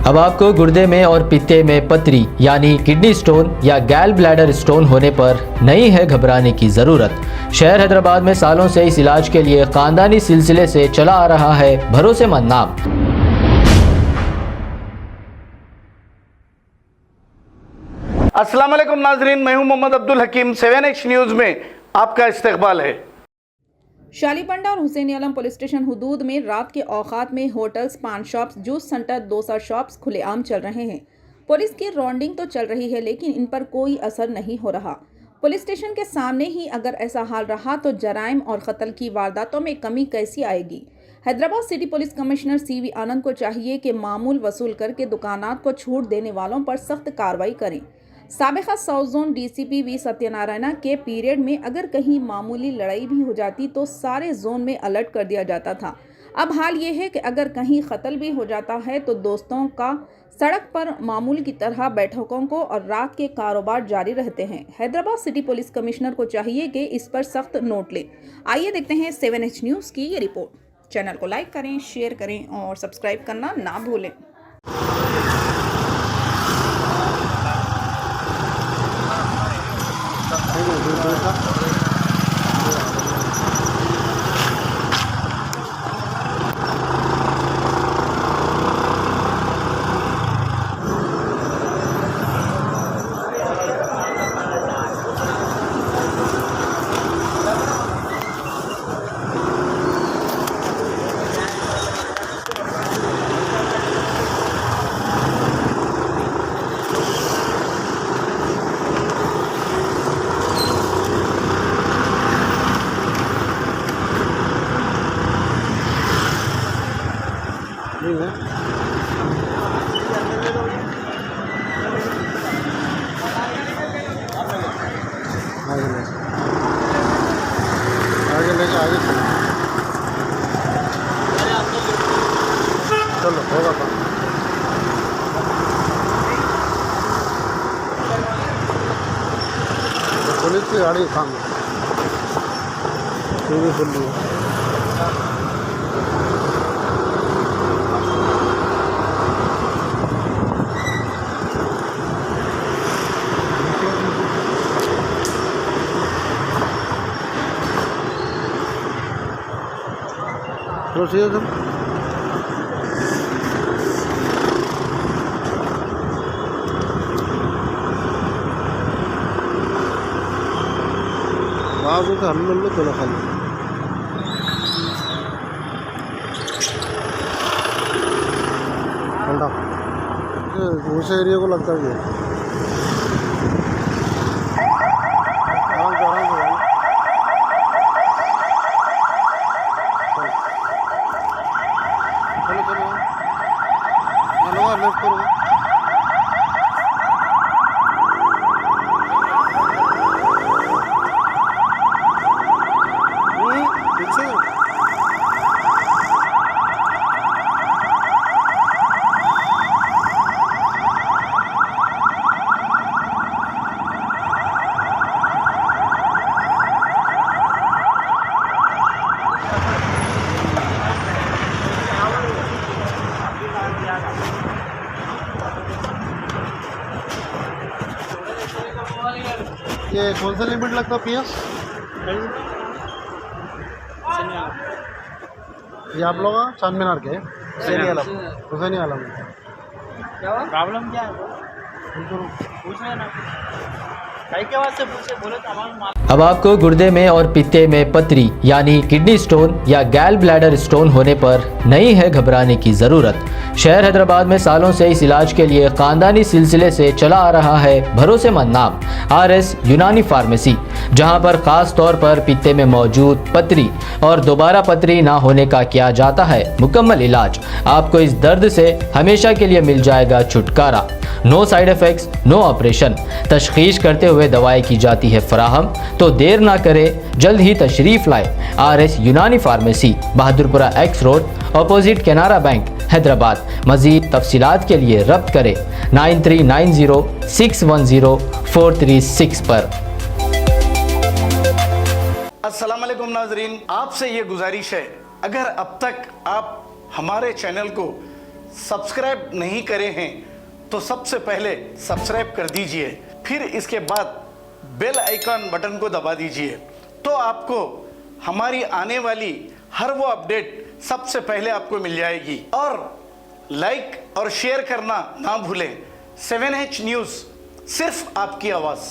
अब आपको गुर्दे में और पित्ते में पथरी यानी किडनी स्टोन या गैल ब्लैडर स्टोन होने पर नहीं है घबराने की ज़रूरत। शहर हैदराबाद में सालों से इस इलाज के लिए खानदानी सिलसिले से चला आ रहा है भरोसेमंद नाम। अस्सलाम वालेकुम नाजरीन, मैं हूं मोहम्मद अब्दुल हकीम। 7H न्यूज़ में आपका इस्तकबाल है। शालीबंडा और हुसैन आलम पुलिस स्टेशन हुदूद में रात के औकात में होटल्स, पान shops, juice centre, dosa shops खुलेआम चल रहे हैं। पुलिस की राउंडिंग तो चल रही है लेकिन इन पर कोई असर नहीं हो रहा। पुलिस स्टेशन के सामने ही अगर ऐसा हाल रहा तो जराइम और कत्ल की वारदातों में कमी कैसी आएगी। Hyderabad city police commissioner CV आनंद को चाहिए कि मामूल वसूल करके दुकानात को छूट देने वालों पर सख्त कार्रवाई करें। साबिका south zone DCP V Satyanarayana के पीरियड में अगर कहीं मामूली लड़ाई भी हो जाती तो सारे जोन में अलर्ट कर दिया जाता था। अब हाल ये है कि अगर कहीं कत्ल भी हो जाता है तो दोस्तों का सड़क पर मामूल की तरह बैठकों को और रात के कारोबार जारी रहते हैं। हैदराबाद सिटी पुलिस कमिश्नर को चाहिए कि इस पर सख्त नोट ले। आइए देखते हैं 7H न्यूज़ की ये रिपोर्ट। चैनल को लाइक करें, शेयर करें और सब्सक्राइब करना ना भूलें। आगे लेके आगे चलो होगा काम। पुलिस की गाड़ी सामने पूरी खुली है। प्रोसीजर बाबू का हम लोग चलो खाली ठंडा उस एरिया को लगता है। ये कौन सा लिमिट लगता है PS? ये आप लोग चांद मीनार के हुसैनी आलम प्रॉब्लम क्या है पूछ रहे ना कई के बाद से पूछे बोले तो हमारा। अब आपको गुर्दे में और पित्ते में पथरी यानी किडनी स्टोन या गैल ब्लैडर स्टोन होने पर नहीं है घबराने की ज़रूरत। शहर हैदराबाद में सालों से इस इलाज के लिए खानदानी सिलसिले से चला आ रहा है भरोसेमंद नाम RS यूनानी फार्मेसी, जहां पर खास तौर पर पित्ते में मौजूद पथरी और दोबारा पथरी ना होने का किया जाता है मुकम्मल इलाज। आपको इस दर्द से हमेशा के लिए मिल जाएगा छुटकारा। No side effects, no operation. तशखीस करते हुए दवाएं की जाती है फराहम। तो देर ना करें, जल्द ही तशरीफ लाए RS Unani pharmacy, Bahadurpura X road, opposite Canara bank, Hyderabad. मजीद तफसीलात के लिए रब्त करें 9390610436 पर। अस्सलाम वालेकुम नाजरीन, आपसे ये गुजारिश है, अगर अब तक आप हमारे चैनल को सब्सक्राइब नहीं करे हैं तो सबसे पहले सब्सक्राइब कर दीजिए, फिर इसके बाद बेल आइकन बटन को दबा दीजिए, तो आपको हमारी आने वाली हर वो अपडेट सबसे पहले आपको मिल जाएगी। और लाइक और शेयर करना ना भूलें। 7H न्यूज़, सिर्फ आपकी आवाज़।